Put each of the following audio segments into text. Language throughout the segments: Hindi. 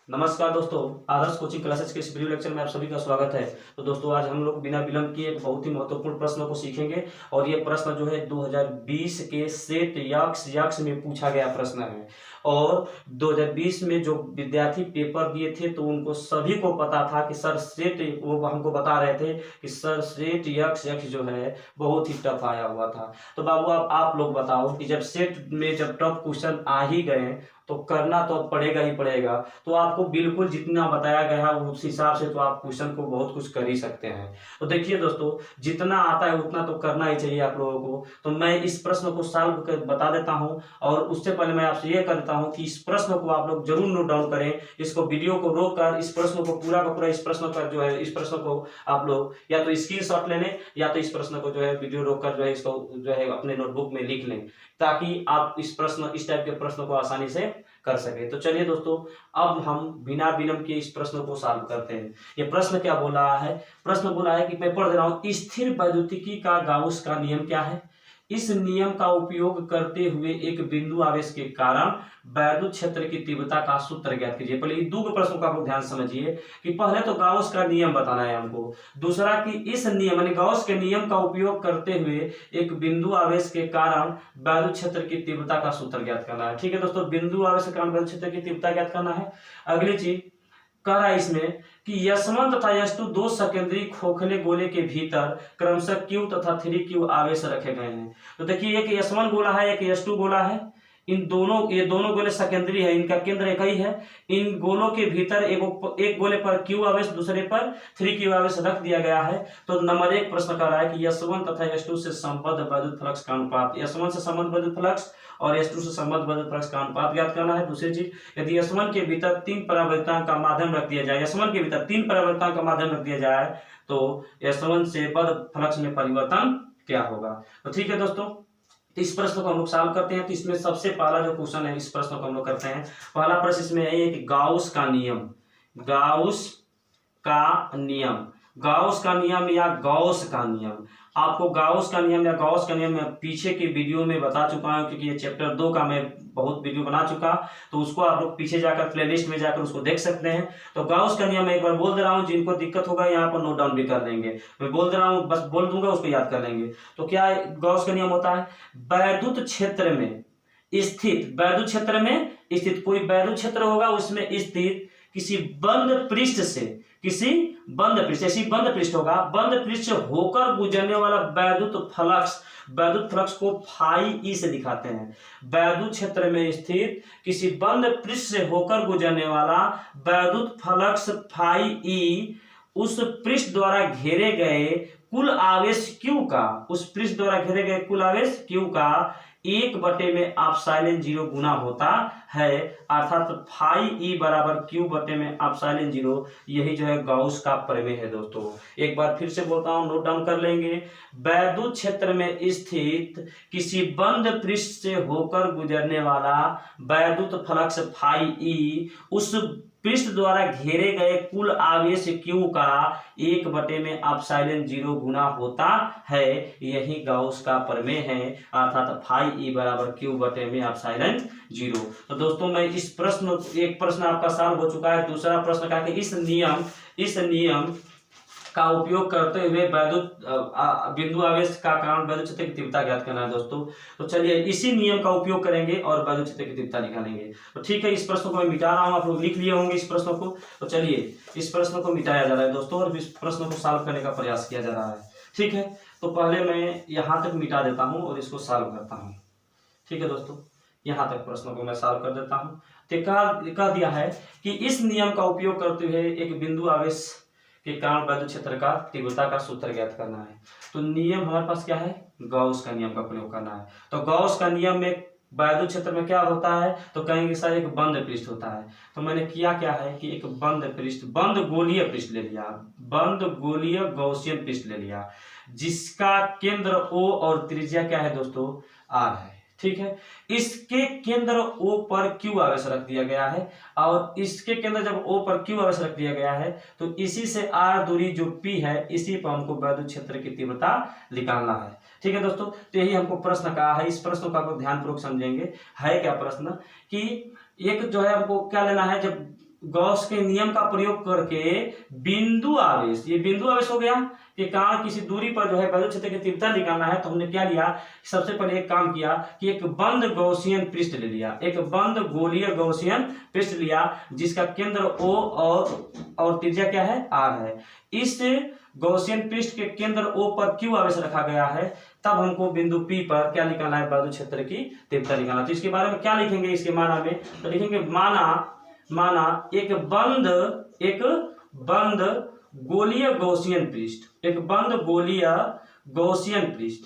नमस्कार दोस्तों, आदर्श कोचिंग क्लासेस के इस वीडियो लेक्चर में आप सभी का स्वागत है। तो दोस्तों आज हम लोग बिना विलंब किए एक बहुत ही महत्वपूर्ण प्रश्न को सीखेंगे और ये प्रश्न जो है 2020 के सेट यक्स में पूछा गया प्रश्न है। और 2020 में जो विद्यार्थी पेपर दिए थे तो उनको सभी को पता था कि सर सेट, वो हमको बता रहे थे कि सर सेट यक्स जो है बहुत ही टफ आया हुआ था। तो बाबू आप लोग बताओ कि जब सेट में जब टफ क्वेश्चन आ ही गए तो करना तो अब पड़ेगा ही पड़ेगा। तो आपको बिल्कुल जितना बताया गया है उस हिसाब से तो आप क्वेश्चन को बहुत कुछ कर ही सकते हैं। तो देखिए दोस्तों, जितना आता है उतना तो करना ही चाहिए आप लोगों को। तो मैं इस प्रश्न को सॉल्व कर बता देता हूं और उससे पहले मैं आपसे ये करता हूं कि इस प्रश्न को आप लोग जरूर नोट डाउन करें। इसको वीडियो को रोक कर इस प्रश्न को पूरा का पूरा, इस प्रश्न का जो है इस प्रश्न को आप लोग या तो स्क्रीनशॉट ले लें या तो इस प्रश्न को जो है वीडियो रोक कर जो है इसको जो है अपने नोटबुक में लिख लें, ताकि आप इस टाइप के प्रश्न को आसानी से कर सके। तो चलिए दोस्तों, अब हम बिना विलंब के इस प्रश्न को सॉल्व करते हैं। ये प्रश्न क्या बोल रहा है? प्रश्न बोला है कि मैं पढ़ दे रहा हूं, स्थिर वैद्युतिकी का गाउस का नियम क्या है? इस नियम का उपयोग करते हुए एक बिंदु आवेश के कारण वैद्युत क्षेत्र की तीव्रता का सूत्र ज्ञात कीजिए। पहले दो प्रश्नों का आप ध्यान समझिए कि पहले तो गाउस का नियम बताना है हमको, दूसरा कि इस नियम यानी गाउस के नियम का उपयोग करते हुए एक बिंदु आवेश के कारण वैद्युत क्षेत्र की तीव्रता का सूत्र ज्ञात करना है। ठीक है दोस्तों, बिंदु आवेश के कारण वैद्युत क्षेत्र की तीव्रता ज्ञात करना है। अगली चीज कह रहा है इसमें कि S1 तथा S2 दो सेकेंडरी खोखले गोले के भीतर क्रमशः Q तथा 3Q आवेश रखे गए हैं। तो देखिए, एक S1 गोला है, एक S2 गोला है। ये दोनों गोले सेकेंडरी है, इनका केंद्र एक ही है। इन गोलों के भीतर एक गोले पर Q आवेश, दूसरे पर 3Q आवेश रख दिया गया है। तो नंबर 1 प्रश्न कर रहा है कि S1 तथा S2 से संबद्ध वैद्युत फ्लक्स का अनुपात, S1 से संबद्ध वैद्युत फ्लक्स और S2 से संबद्ध वैद्युत फ्लक्स का अनुपात ज्ञात करना है। दूसरी चीज, यदि S1 के भीतर 3 परावर्तनांक का माध्यम रख दिया जाए, S1 के भीतर 3 परावर्तनांक का माध्यम रख दिया जाए तो S1 से बद्ध फ्लक्स में परिवर्तन क्या होगा? तो ठीक है दोस्तों, तो इस प्रश्न को हम लोग सॉल्व करते हैं। तो इसमें सबसे पहला जो क्वेश्चन है इस प्रश्न को हम लोग करते हैं। पहला प्रश्न इसमें है कि गाउस का नियम, गाउस का नियम, गाउस का नियम या गॉस का नियम। आपको गाउस का नियम या गॉस का नियम मैं पीछे के वीडियो में बता चुका हूं, क्योंकि ये चैप्टर 2 का मैं बहुत वीडियो बना चुका, तो उसको आप लोग पीछे जाकर प्लेलिस्ट में जाकर उसको देख सकते हैं। तो गाउस का नियम मैं एक बार बोल दे रहा हूं, जिनको दिक्कत होगा यहाँ पर नोट डाउन भी कर लेंगे। मैं बोल दे रहा हूं, बस बोल दूंगा, उसको याद कर लेंगे। तो क्या गाउस का नियम होता है? वैद्युत क्षेत्र में स्थित, वैद्युत क्षेत्र में स्थित कोई वैद्युत क्षेत्र होगा, उसमें स्थित किसी बंद पृष्ठ से, किसी बंद पृष्ठ, ऐसी बंद पृष्ठ होगा, बंद पृष्ठ होकर गुजरने वाला वैद्युत फ्लक्स, वैद्युत फ्लक्स को फाई ई से दिखाते हैं। वैद्युत क्षेत्र में स्थित किसी बंद पृष्ठ से होकर गुजरने वाला वैद्युत फ्लक्स फाई ई उस पृष्ठ द्वारा घेरे गए कुल आवेश Q का, उस पृष्ठ द्वारा घेरे गए कुल आवेश Q का 1/में एप्सिलॉन 0 गुना होता है, अर्थात फाई ई बराबर Q/में एप्सिलॉन 0। यही जो है गाउस का प्रमेय है दोस्तों। एक बार फिर से बोलता हूं, नोट डाउन कर लेंगे। वैद्युत क्षेत्र में स्थित किसी बंद पृष्ठ से होकर गुजरने वाला वैद्युत फ्लक्स फाई ई उस पृष्ठ द्वारा घेरे गए कुल आवेश Q का 1/में एप्सिलॉन 0 गुना होता है। यही गाउस का प्रमेय है, अर्थात फाई ई बराबर Q/में एप्सिलॉन 0। तो दोस्तों मैं इस प्रश्न, एक प्रश्न आपका सॉल्व हो चुका है। दूसरा प्रश्न क्या है कि इस नियम का उपयोग करते हुए वैद्युत बिंदु आवेश का कारण वैद्युत क्षेत्र की तीव्रता ज्ञात करना है दोस्तों। तो चलिए इसी नियम का उपयोग करेंगे और वैद्युत क्षेत्र की तीव्रता निकालेंगे। तो ठीक है, इस प्रश्न को मैं मिटा रहा हूं, आप लोग लिख लिए होंगे इस प्रश्न को। तो चलिए इस प्रश्न को मिटाया जा रहा है दोस्तों और इस प्रश्न को सॉल्व करने का प्रयास किया जा रहा है। ठीक है, तो पहले मैं यहाँ तक मिटा देता हूँ और इसको सॉल्व करता हूँ। ठीक है दोस्तों, यहाँ तक प्रश्न को मैं सॉल्व कर देता हूँ। तो कह दिया है कि इस नियम का उपयोग करते हुए एक बिंदु आवेश के कारण वैद्युत क्षेत्र का तीव्रता का सूत्र ज्ञात करना है। तो नियम हमारे पास क्या है? गॉस का नियम का प्रयोग करना है। तो गॉस का नियम में वैद्युत क्षेत्र में क्या होता है? तो कहेंगे सर एक बंद पृष्ठ होता है। तो मैंने किया क्या है कि एक बंद पृष्ठ, बंद गोलीय पृष्ठ ले लिया, बंद गोलीय गॉसियन पृष्ठ ले लिया, जिसका केंद्र O और त्रिज्या क्या है दोस्तों? R है। ठीक है, इसके केंद्र O पर Q आवेश रख दिया गया है और इसके केंद्र जब O पर Q आवेश रख दिया गया है तो इसी से R दूरी जो P है, इसी पर हमको वैद्युत क्षेत्र की तीव्रता निकालना है। ठीक है दोस्तों, तो यही हमको प्रश्न कहा है। इस प्रश्न को आप लोग ध्यानपूर्वक समझेंगे। है क्या प्रश्न कि एक जो है हमको क्या लेना है, जब गॉस के नियम का प्रयोग करके बिंदु आवेश, ये बिंदु आवेश हो गया कि कारण किसी दूरी पर जो है वैद्युत क्षेत्र की तीव्रता निकालना है, तो हमने क्या लिया, सबसे पहले एक काम किया कि एक बंद गॉसियन पृष्ठ ले लिया, एक बंद गोलीय गॉसियन पृष्ठ लिया जिसका केंद्र O और त्रिज्या क्या है R है। इस गॉसियन पृष्ठ के केंद्र O पर Q आवेश रखा गया है, तब हमको बिंदु P पर क्या निकालना है, वैद्युत क्षेत्र की तीव्रता निकालना। तो इसके बारे में क्या लिखेंगे, इसके माना में तो लिखेंगे माना एक बंद गोलीय गॉसियन पृष्ठ, एक बंद गोलीय गॉसियन पृष्ठ,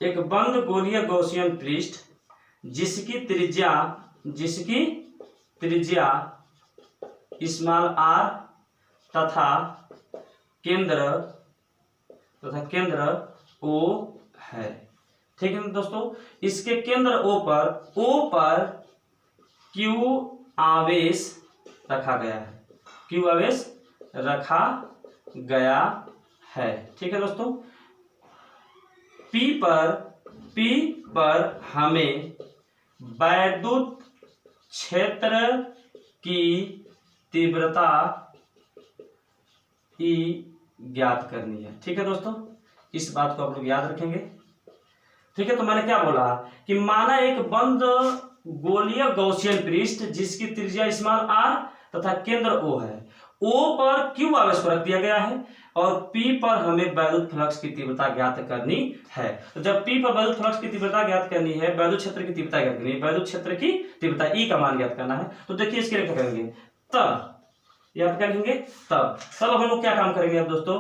एक बंद गोलीय गॉसियन पृष्ठ जिसकी त्रिज्या स्मॉल r तथा केंद्र O है। ठीक है दोस्तों, इसके केंद्र O पर Q आवेश रखा गया है, ठीक है दोस्तों। P पर हमें वैद्युत क्षेत्र की तीव्रता E ज्ञात करनी है, ठीक है दोस्तों। इस बात को आप लोग याद रखेंगे, ठीक है। तो मैंने क्या बोला कि माना एक बंद गोलीय गॉसियन पृष्ठ जिसकी त्रिज्या स्मॉल r तथा केंद्र O है, O पर Q आवेश को रख दिया गया है और P पर हमें वैद्युत फ्लक्स की तीव्रता ज्ञात करनी है। तो जब P पर वैद्युत फ्लक्स की तीव्रता ज्ञात करनी है, वैद्युत क्षेत्र की तीव्रता ज्ञात करनी है, वैद्युत क्षेत्र की तीव्रता E का मान ज्ञात करना है, तो देखिए इसके लिए क्या करेंगे, तब याद करेंगे, तब हम लोग क्या काम करेंगे। अब दोस्तों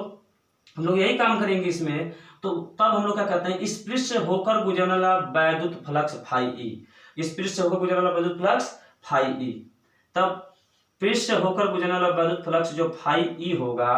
हम लोग यही काम करेंगे इसमें, तो तब हम लोग क्या करते हैं, इस पृष्ठ से होकर गुजरने वाला वैद्युत फ्लक्स फाई ई, इस पृष्ठ से होकर गुजरने वाला वैद्युत फ्लक्स फाई ई, तब पृष्ठ से होकर गुजरने वाला वैद्युत फ्लक्स जो फाई ई होगा,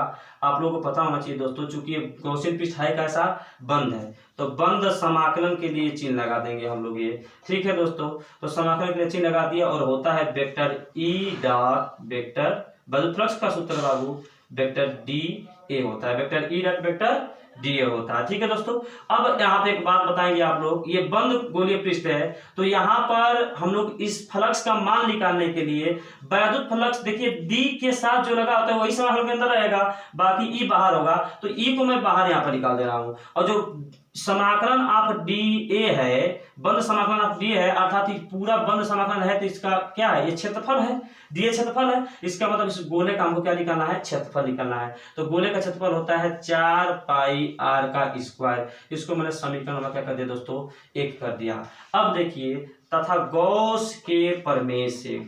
आप लोगों को पता होना चाहिए दोस्तों, चूंकि गॉसियन पृष्ठ है कैसा, बंद है, तो बंद समाकलन के लिए चिन्ह लगा देंगे हम लोग ये, ठीक है दोस्तों। तो समाकलन के लिए चिन्ह लगा दिया और होता है वेक्टर E डॉट वेक्टर वैद्युत फ्लक्स का सूत्र बाबू वेक्टर DA होता है, vector E dot vector DA होता है, ठीक है दोस्तों। अब यहाँ पे एक बात बताएंगे आप लोग, ये बंद गोलीय पृष्ठ है, तो यहाँ पर हम लोग इस फ्लक्स का मान निकालने के लिए वैद्युत फ्लक्स देखिए D के साथ जो लगा होता है वही समाकलन के अंदर रहेगा, बाकी E बाहर होगा, तो E को मैं बाहर यहाँ पर निकाल दे रहा हूँ, और जो समाकलन आप DA है, बंद समाकलन आप D है, अर्थात पूरा बंद समाकलन है, तो इसका क्या है, ये क्षेत्रफल है, DA क्षेत्रफल है, इसका मतलब इस गोले का हमको क्या निकालना है, क्षेत्रफल निकालना है। तो गोले का क्षेत्रफल होता है 4 पाई r का स्क्वायर, इसको मैंने समीकरण में क्या कर दिया दोस्तों, 1 कर दिया। अब देखिए, तथा गॉस के प्रमेय से,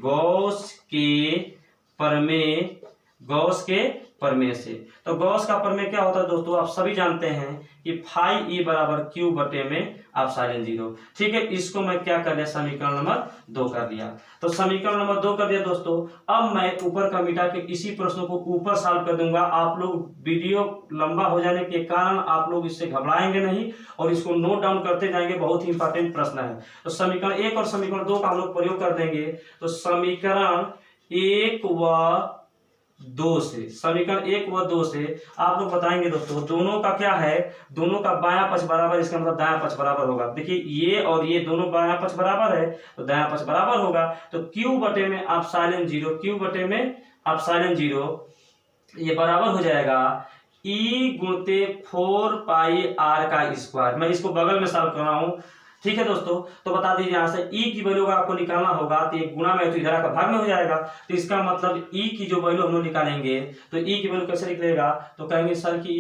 तो गॉस का प्रमेय क्या होता है दोस्तों, आप सभी जानते हैं कि फाई ई बराबर Q बटे में एप्सिलॉन 0, ठीक है। इसको मैं क्या कर दिया, समीकरण नंबर 2 कर दिया। तो समीकरण नंबर 2 कर दिया दोस्तों। अब मैं ऊपर का मिटा के इसी प्रश्न को ऊपर सॉल्व कर दूंगा। आप लोग वीडियो लंबा हो जाने के कारण आप लोग इससे घबराएंगे नहीं और इसको नोट डाउन करते जाएंगे, बहुत ही इंपॉर्टेंट प्रश्न है। तो समीकरण 1 और समीकरण 2 का हम लोग प्रयोग कर देंगे। तो समीकरण 1 व 2 से आप लोग बताएंगे दोस्तों, दोनों का क्या है, दोनों का बायां पक्ष बराबर, इसका मतलब दायां पक्ष बराबर होगा। देखिए ये और ये दोनों बायां पक्ष बराबर है, तो दायां पक्ष बराबर होगा। तो Q बटे में एप्सिलॉन 0 ये बराबर हो जाएगा E गुणते 4 पाई r का स्क्वायर। मैं इसको बगल में सॉल्व कर रहा हूँ, ठीक है दोस्तों। तो बता दीजिए यहाँ से E की वैल्यू आपको निकालना होगा, तो एक गुणा में तो इधर का भाग में हो जाएगा। तो इसका मतलब E की जो वैल्यू हम लोग निकालेंगे, तो E की वैल्यू कैसे निकलेगा, तो कहेंगे सर कि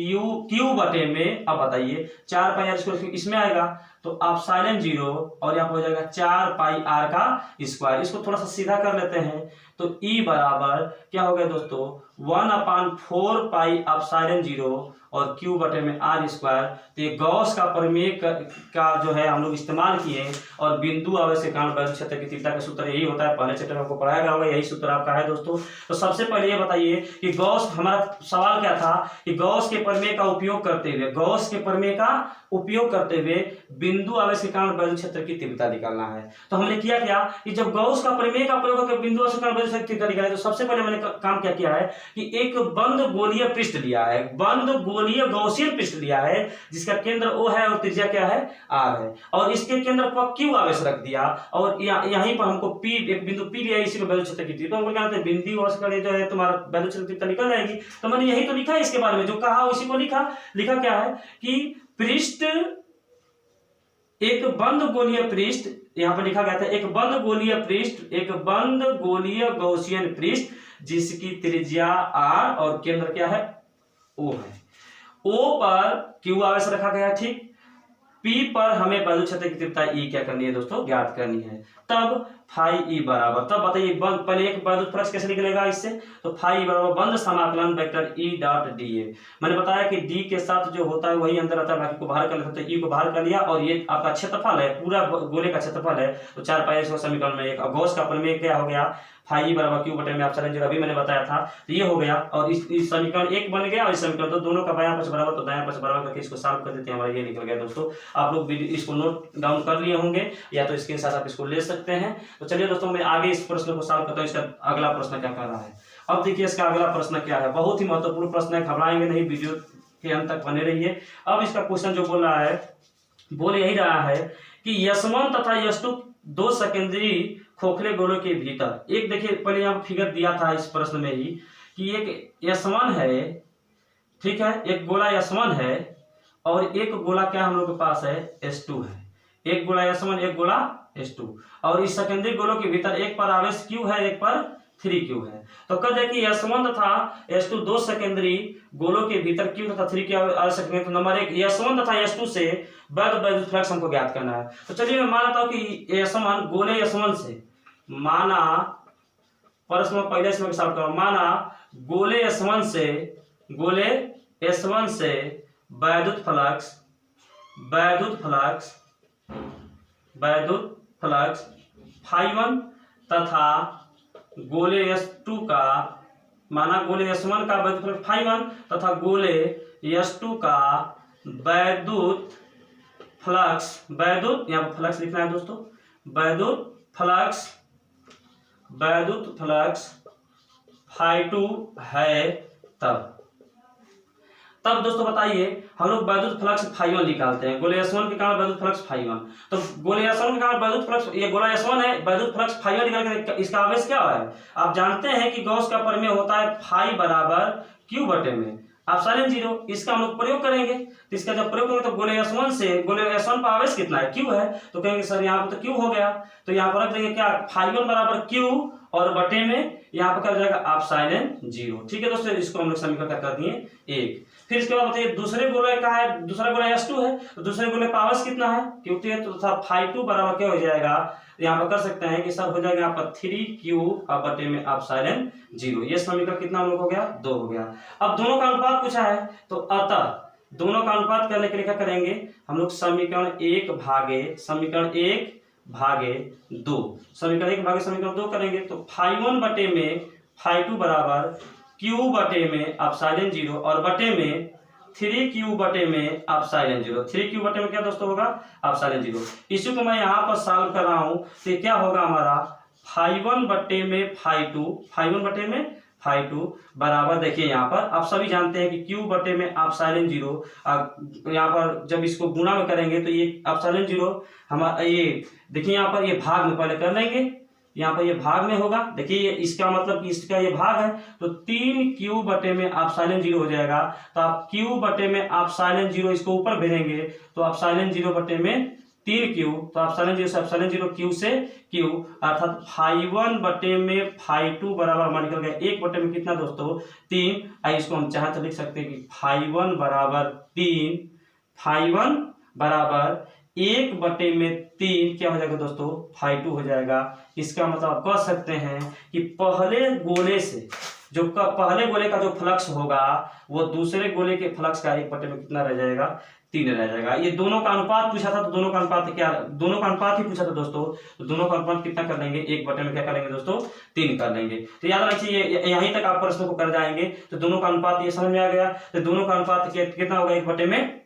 Q बटे में, अब बताइए 4 पाई r स्क्वायर इसमें आएगा, तो एप्सिलॉन 0 और यहाँ पर हो जाएगा 4 पाई r का स्क्वायर। इसको थोड़ा सा सीधा कर लेते हैं, तो E बराबर क्या हो गया दोस्तों, 1/4 पाई एप्सिलॉन 0 और Q बटे में r स्क्वायर। तो ये गॉस का प्रमेय का जो है हम लोग इस्तेमाल किए, और बिंदु आवेश के कारण वैद्युत क्षेत्र की तीव्रता का सूत्र यही होता है। पहले चैप्टर में आपको पढ़ाया गया होगा, यही सूत्र आपका है दोस्तों। तो सबसे पहले ये बताइए कि गॉस, हमारा सवाल क्या था कि गॉस के प्रमेय का उपयोग करते हुए बिंदु आवेश के कारण वैद्युत क्षेत्र की तीव्रता निकालना है। तो हमने किया क्या कि जब गॉस का प्रमेय का प्रयोग करके बिंदु आवेश के कारण वैद्युत क्षेत्र की तीव्रता निकाली, तो सबसे पहले मैंने काम क्या किया है कि एक बंद गोलीय पृष्ठ लिया है, बंद गोलीय गौसियन पृष्ठ लिया है जिसका केंद्र O है और त्रिज्या क्या है R है, और इसके केंद्र पर Q आवेश रख दिया और यहीं पर हमको P एक बिंदु P लिया, इसी को वैद्युत क्षेत्र की तीव्रता, तो हमको क्या कहते हैं बिंदु और से जो है तुम्हारा वैद्युत क्षेत्र की तीव्रता निकल जाएगी। तो मैंने यही तो लिखा है इसके बारे में, जो कहा उसी को लिखा क्या है कि पृष्ठ, एक बंद गोलीय पृष्ठ, यहां पर लिखा गया था एक बंद गोलीय पृष्ठ, एक बंद गोलीय गौसियन पृष्ठ जिसकी त्रिज्या R और केंद्र क्या है O है। O पर Q आवेश रखा गया, ठीक। P पर हमें वैद्युत क्षेत्र की तीव्रता E क्या करनी है दोस्तों, ज्ञात करनी है। तब फाई E बराबर, तब बताइए बंद, पहले एक वैद्युत फ्लक्स कैसे निकलेगा इससे, तो फाई E बराबर बंद समाकलन वेक्टर E डॉट dA। मैंने बताया कि D के साथ जो होता है वही अंदर आता है, बाकी को बाहर कर लेते हैं, E को बाहर कर लिया और ये आपका क्षेत्रफल है, पूरा गोले का क्षेत्रफल है, तो 4 पाई समीकरण में एक गॉस का प्रमेय क्या हो गया, फाई E बराबर Q बटे में एप्सिलॉन 0, अभी मैंने बताया था, तो ये हो गया। और इस समीकरण 1 बन गया और इस समीकरण तो दोनों का बायां पक्ष बराबर, तो दायां पक्ष बराबर करके इसको सॉल्व कर देते हैं, हमारा ये निकल गया दोस्तों। आप लोग इसको नोट डाउन कर लिए होंगे या तो स्क्रीनशॉट आप इसको ले सकते हैं। तो चलिए दोस्तों मैं आगे इस प्रश्न को सॉल्व करता हूँ। इसका अगला प्रश्न क्या कर रहा है, अब देखिए इसका अगला प्रश्न क्या है, बहुत ही महत्वपूर्ण प्रश्न है, घबराएंगे नहीं, वीडियो के अंत तक बने रहिए। अब इसका क्वेश्चन जो बोल रहा है, बोल यही रहा है कि S1 तथा S2 दो सेकेंडरी खोखले गोलों के भीतर, एक देखिए पहले यहाँ फिगर दिया था इस प्रश्न में ही कि एक S1 है, ठीक है, एक गोला S1 है और एक गोला क्या हम लोग के पास है S2 है, एक गोला S1 एक गोला S2, और इस सेकेंडरी गोलों के भीतर एक पर आवेश Q है, एक पर 3Q है। तो कह दे कि S1 तथा S2 दो सेकेंडरी गोलों के भीतर Q तथा 3Q आवश्यक है। तो नंबर 1 S1 तथा S2 से वैद्युत फ्लक्स हमको ज्ञात करना है। तो चलिए मैं मानता हूं कि S1 गोले S1 से, माना प्रश्न पहले से सॉल्व करो, माना गोले S1 से वैद्युत फ्लक्स φ1 तथा गोले S2 का, माना गोले S1 का वैद्युत फ्लक्स φ1 तथा गोले S2 का वैद्युत यहाँ पर फ्लक्स लिखना है दोस्तों, वैद्युत फ्लक्स φ2 है। तब दोस्तों बताइए हम लोग वैद्युत फ्लक्स φ1 निकालते हैं, गोले S1 के कारण वैद्युत फ्लक्स φ1, तो गोले S1 के कारण वैद्युत फ्लक्स, ये गोला S1 है, वैद्युत फ्लक्स φ1 निकाल के इसका आवेश क्या है, आप जानते हैं कि गॉस का प्रमेय होता है फाई बराबर Q बटे में एप्सिलॉन 0, इसका हम लोग प्रयोग करेंगे। तो इसका जब प्रयोग करेंगे तो गोले S1 पर आवेश कितना है, Q है, तो कहेंगे सर यहाँ पर तो Q हो गया, तो यहाँ पर रख देंगे क्या φ1 बराबर Q और बटे में यहाँ पर क्या हो जाएगा एप्सिलॉन 0। ठीक है दोस्तों, इसको हम लोग समीकरण क्या कर दिए 1। फिर इसके बाद बताइए दूसरे गोले का है, दूसरा गोला S2 है, तो दूसरे गोले का आवेश कितना है Q2 है, तो φ2 बराबर क्या हो जाएगा, यहाँ पर कर सकते हैं कि सब हो जाएगा यहाँ पर 3Q और बटे में एप्सिलॉन 0। ये समीकरण कितना हम लोग हो गया 2 हो गया। अब दोनों का अनुपात पूछा है, तो अतः दोनों का अनुपात करने के लिए क्या करेंगे हम लोग, समीकरण 1 भागे समीकरण 2 करेंगे, तो φ1 बटे में φ2 बराबर Q बटे में एप्सिलॉन 0 और बटे में 3Q बटे में एप्सिलॉन 0। 3Q बटे में क्या दोस्तों होगा एप्सिलॉन 0। इसी को मैं यहाँ पर सॉल्व कर रहा हूँ, तो क्या होगा हमारा φ1 बटे में φ2 बराबर, देखिए यहाँ पर आप सभी जानते हैं कि Q बटे में एप्सिलॉन 0, यहाँ पर जब इसको गुणा में करेंगे तो ये एप्सिलॉन 0 हमारा, ये देखिए यहाँ पर ये भाग में पहले कर लेंगे, यहाँ पर ये भाग में होगा, देखिए ये इसका मतलब कि इसका ये भाग है, तो 3Q बटे में एप्सिलॉन 0 हो जाएगा। तो आप Q बटे में एप्सिलॉन 0 इसको ऊपर भेजेंगे तो एप्सिलॉन 0 बटे में 3Q, तो एप्सिलॉन 0 से एप्सिलॉन 0 Q से Q, अर्थात φ1 बटे में φ2 बराबर हमारा निकल गया 1 बटे में कितना दोस्तों 3। आई इसको हम चाहे तो लिख सकते हैं कि φ1 बराबर 3, φ1 बराबर 1 बटे में 3 क्या हो जाएगा दोस्तों φ2 हो जाएगा। इसका मतलब आप कह सकते हैं कि पहले गोले का जो फ्लक्स होगा वो दूसरे गोले के फ्लक्स का 1 बटे में कितना रह जाएगा 3 रह जाएगा। ये दोनों का अनुपात पूछा था, तो दोनों का अनुपात ही पूछा था दोस्तों, तो दोनों का अनुपात कितना कर लेंगे 1 बटे में क्या करेंगे दोस्तों 3 कर लेंगे। तो याद रखिए यहीं तक आप प्रश्न को कर जाएंगे, तो दोनों का अनुपात ये समझ में आ गया, तो दोनों का अनुपात कितना होगा 1 बटे में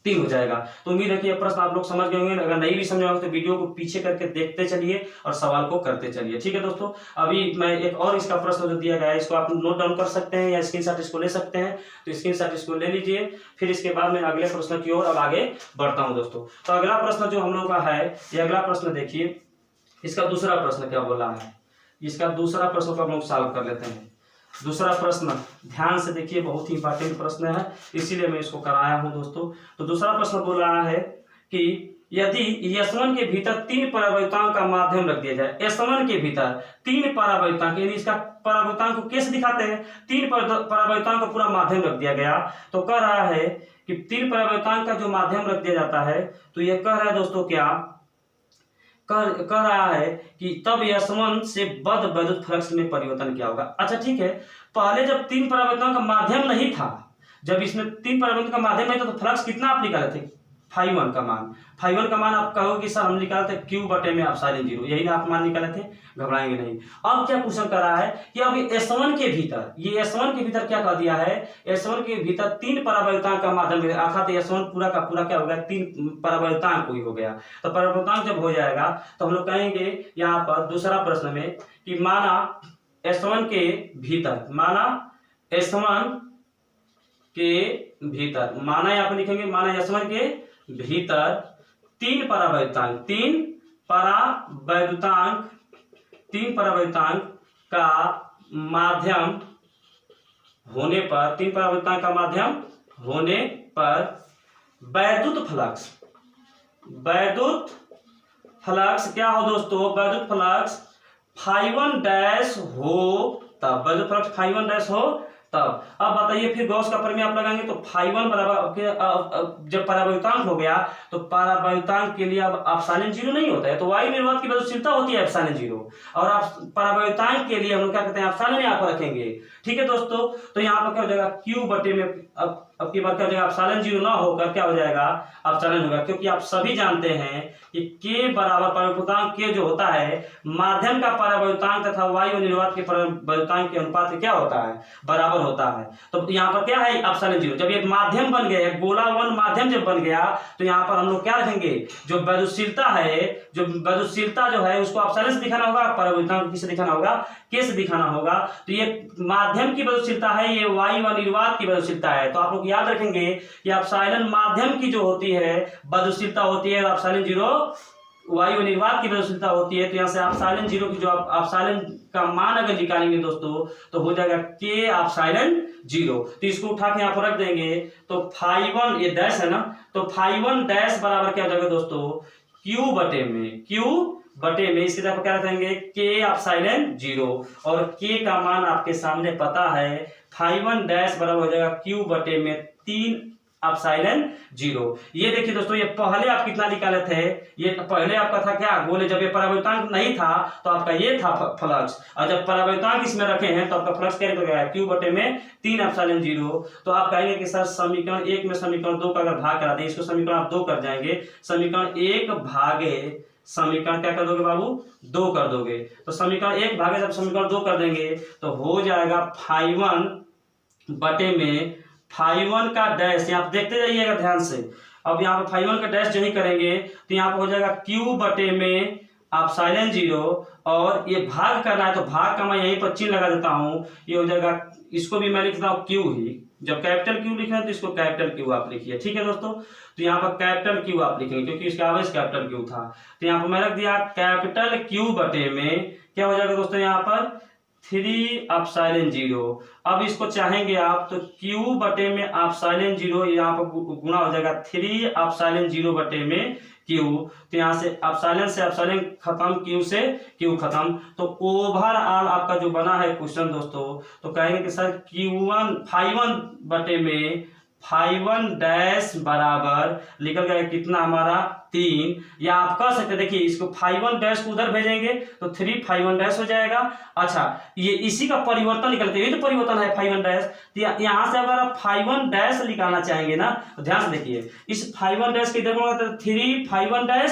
3 हो जाएगा। तो उम्मीद है कि यह प्रश्न आप लोग समझ गए होंगे। अगर नहीं भी समझ आए तो वीडियो को पीछे करके देखते चलिए और सवाल को करते चलिए। ठीक है दोस्तों, अभी मैं एक और इसका प्रश्न जो दिया गया है इसको आप नोट डाउन कर सकते हैं या स्क्रीनशॉट इसको ले सकते हैं। तो स्क्रीनशॉट इसको ले लीजिए, फिर इसके बाद मैं अगले प्रश्न की ओर अब आगे बढ़ता हूं दोस्तों। तो अगला प्रश्न जो हम लोग का है, ये अगला प्रश्न देखिए, इसका दूसरा प्रश्न क्या बोला है, इसका दूसरा प्रश्न को हम लोग सॉल्व कर लेते हैं। दूसरा प्रश्न ध्यान से देखिए, बहुत ही इंपॉर्टेंट प्रश्न है, इसीलिए मैं इसको कराया हूं दोस्तों। तो दूसरा प्रश्न बोल रहा है कि यदि S1 के भीतर 3 परावर्तांक का माध्यम रख दिया जाए, S1 के भीतर 3 परावर्तांक, यानी इसका परावर्तांक को कैसे दिखाते हैं, 3 परावर्तांक का पूरा माध्यम रख दिया गया। तो कह रहा है कि 3 परावर्तांक का जो माध्यम रख दिया जाता है, तो यह कह रहा है दोस्तों क्या कह रहा है कि तब S1 से बद्ध वैद्युत फ्लक्स में परिवर्तन क्या होगा। अच्छा ठीक है, पहले जब 3 परावर्तन का माध्यम नहीं था, जब इसमें 3 परावर्तन का माध्यम नहीं था, तो फ्लक्स कितना आप निकाले थे, φ1 का मान। φ1 का मान आप कहोगे कि सर हम निकाले थे Q बटे में एप्सिलॉन 0, यही ना आप मान निकाले थे, घबराएंगे नहीं। अब क्या क्वेश्चन कर रहा है कि अब S1 के भीतर, ये S1 के भीतर क्या कह दिया है, S1 के भीतर 3 परावर्तांक का माध्यम, अर्थात S1 पूरा का पूरा क्या हो गया, 3 परावर्तांक ही हो गया। तो परावर्तांक जब हो जाएगा तो हम लोग कहेंगे यहाँ पर दूसरा प्रश्न में कि माना S1 के भीतर, माना S1 के भीतर, माना यहाँ पर लिखेंगे, माना S1 के भीतर 3 परावर्तांक, 3 परावर्तांक का माध्यम होने पर, 3 परावर्तांक का माध्यम होने पर वैद्युत फ्लक्स क्या हो दोस्तों, वैद्युत फ्लक्स φ1 डैश हो तब, वैद्युत फ्लक्स φ1 डैश हो तब। अब बताइए फिर गॉस का प्रमेय आप लगाएंगे तो φ1 बराबर, जब परावर्तांक हो गया तो परावर्तांक के लिए अब एप्सिलॉन 0 नहीं होता है, तो वायु निर्वात की वैद्युतशीलता होती है एप्सिलॉन 0, और आप परावर्तांक के लिए हम लोग क्या कहते हैं, एप्सिलॉन यहाँ पर रखेंगे। ठीक है दोस्तों, तो यहाँ पर क्या हो जाएगा, Q बटे में, अब की बात क्या हो जाएगा, एप्सिलॉन 0 ना होकर क्या हो जाएगा, एप्सिलॉन होगा, क्योंकि आप सभी जानते हैं कि K बराबर परावर्तांक K जो होता है माध्यम का परावर्तांक तथा वायु निर्वात के परावर्तांक के अनुपात से क्या होता है, बराबर होता है। तो यहाँ पर क्या है, एप्सिलॉन 0, जब ये माध्यम बन गया, गोलावन माध्यम जब बन गया, तो यहाँ पर हम लोग क्या रखेंगे, जो वैद्युतशीलता है, जो वैद्युतशीलता जो है उसको एप्सिलॉन से दिखाना होगा, परावर्तांक किससे दिखाना होगा, K से दिखाना होगा। तो ये माध्यम की वैद्युतशीलता है, ये वायु निर्वात की वैद्युतशीलता है। तो आप लोग याद रखेंगे कि एप्सिलॉन माध्यम की जो होती है वैद्युतशीलता होती है, एप्सिलॉन 0 वायु निर्वात की वैद्युतशीलता होती है। तो यहाँ से एप्सिलॉन 0 की जो आप एप्सिलॉन का मान अगर निकालेंगे दोस्तों तो हो जाएगा K एप्सिलॉन 0। तो इसको उठा के यहाँ पर रख देंगे, तो φ1, ये डैश है ना, तो φ1 डैश बराबर क्या हो जाएगा दोस्तों, Q बटे में इसके तरफ क्या रखेंगे, K एप्सिलॉन 0, और K का मान आपके सामने पता है, φ1 डैश बराबर हो जाएगा Q बटे में 3 एप्सिलॉन 0। ये देखिए दोस्तों, ये पहले आप कितना निकाले थे, ये पहले आपका था क्या, बोले जब ये परावर्तांक नहीं था तो आपका ये था फ्लक्स, और जब परावर्तांक इसमें रखे हैं तो आपका फ्लक्स क्या निकल गया, Q बटे में 3 एप्सिलॉन 0। तो आप कहेंगे कि सर समीकरण 1 में समीकरण 2 का अगर भाग करा दें, इसको समीकरण आप 2 कर जाएंगे, समीकरण 1 भागे समीकरण क्या कर दोगे बाबू, 2 कर दोगे। तो समीकरण 1 भागे जब समीकरण 2 कर देंगे तो हो जाएगा φ1 बटे में φ1 का डैश, यहाँ देखते जाइएगा ध्यान से। अब यहाँ पे φ1 का डैश जो ही करेंगे तो यहाँ पे हो जाएगा Q बटे में एप्सिलॉन 0, और ये भाग करना है तो भाग का मैं यहीं पर चिन्ह लगा देता हूँ, ये हो जाएगा, इसको भी मैं लिख देता हूँ Q ही, जब कैपिटल Q लिख रहे हैं तो इसको कैपिटल Q आप लिखिए। ठीक है दोस्तों, तो यहाँ पर कैपिटल Q आप लिखेंगे क्योंकि इसका आवेश कैपिटल Q था। तो यहाँ पर मैं रख दिया कैपिटल Q बटे में क्या हो जाएगा दोस्तों, यहाँ पर 3 एप्सिलॉन 0। अब इसको चाहेंगे आप तो Q बटे में एप्सिलॉन 0, यहाँ पर गुणा हो जाएगा 3 एप्सिलॉन 0 बटे में Q। तो यहाँ से एप्सिलॉन खत्म, Q से Q खत्म, तो ओवरऑल आपका जो बना है क्वेश्चन दोस्तों, तो कहेंगे कि सर φ1 बटे में φ1 डैश बराबर निकल गया कितना हमारा 3, या आप कह सकते देखिए इसको φ1 डैश को उधर भेजेंगे तो 3 φ1 डैश हो जाएगा। अच्छा, ये इसी का परिवर्तन निकलते, ये तो परिवर्तन है φ1 डैश। तो यहाँ से अगर आप φ1 डैश निकालना चाहेंगे ना तो ध्यान से देखिए, इस φ1 डैश के इधर 3 φ1 डैश,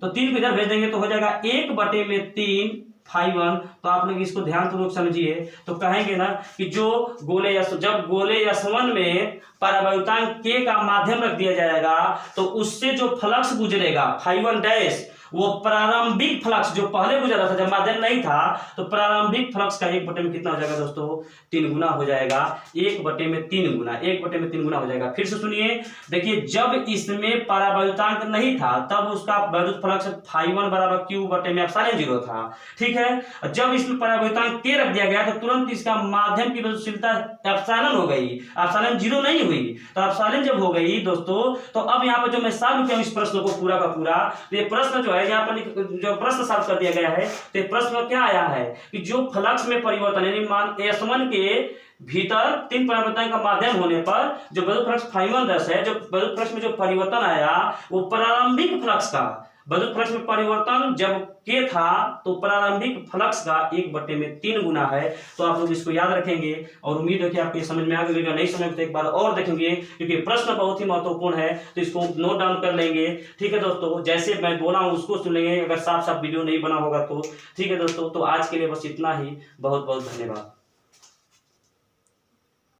तो 3 को इधर भेज देंगे तो हो जाएगा 1 बटे में 3 φ1। तो आप लोग इसको ध्यानपूर्वक समझिए। तो कहेंगे ना कि जो जब गोले S1 में परावैद्युतांक k का माध्यम रख दिया जाएगा तो उससे जो फ्लक्स गुजरेगा φ1 डैश, वो प्रारंभिक फ्लक्स जो पहले गुजर रहा था जब माध्यम नहीं था, तो प्रारंभिक फ्लक्स का 1/में कितना हो जाएगा दोस्तों? 3 गुना हो जाएगा। 1/3 गुना, 1/3 गुना हो जाएगा। फिर से सुनिए, देखिए जब इसमें परावैद्युतांक नहीं था तब उसका वैद्युत फ्लक्स φ1 बराबर Q/ε0 था, ठीक है। जब इसमें परावैद्युतांक k रख दिया गया तो तुरंत इसका माध्यम की वैद्युतशीलता एप्सिलॉन हो गई, एप्सिलॉन 0 नहीं हुई। तो एप्सिलॉन जब हो गई दोस्तों, तो अब यहाँ पर जो मैं सॉल्व किया इस प्रश्न को पूरा का पूरा, तो ये प्रश्न जो है यहाँ पर जो प्रश्न सॉल्व कर दिया गया है, तो ये प्रश्न में क्या आया है कि जो फ्लक्स में परिवर्तन यानी मान S1 के भीतर 3 परावैद्युतांक का माध्यम होने पर जो वैद्युत फ्लक्स φ1 दस है, जो वैद्युत फ्लक्स में जो परिवर्तन आया वो प्रारंभिक फ्लक्स का, वैद्युत फ्लक्स में परिवर्तन जब k था तो प्रारंभिक फ्लक्स का 1/3 गुना है। तो आप लोग इसको याद रखेंगे और उम्मीद है कि आपको समझ में आ गया। नहीं समझ तो एक बार और देखेंगे क्योंकि प्रश्न बहुत ही महत्वपूर्ण है, तो इसको नोट डाउन कर लेंगे, ठीक है दोस्तों। जैसे मैं बोला हूं उसको सुनेंगे, अगर साफ साफ वीडियो नहीं बना होगा तो, ठीक है दोस्तों। तो आज के लिए बस इतना ही, बहुत बहुत धन्यवाद।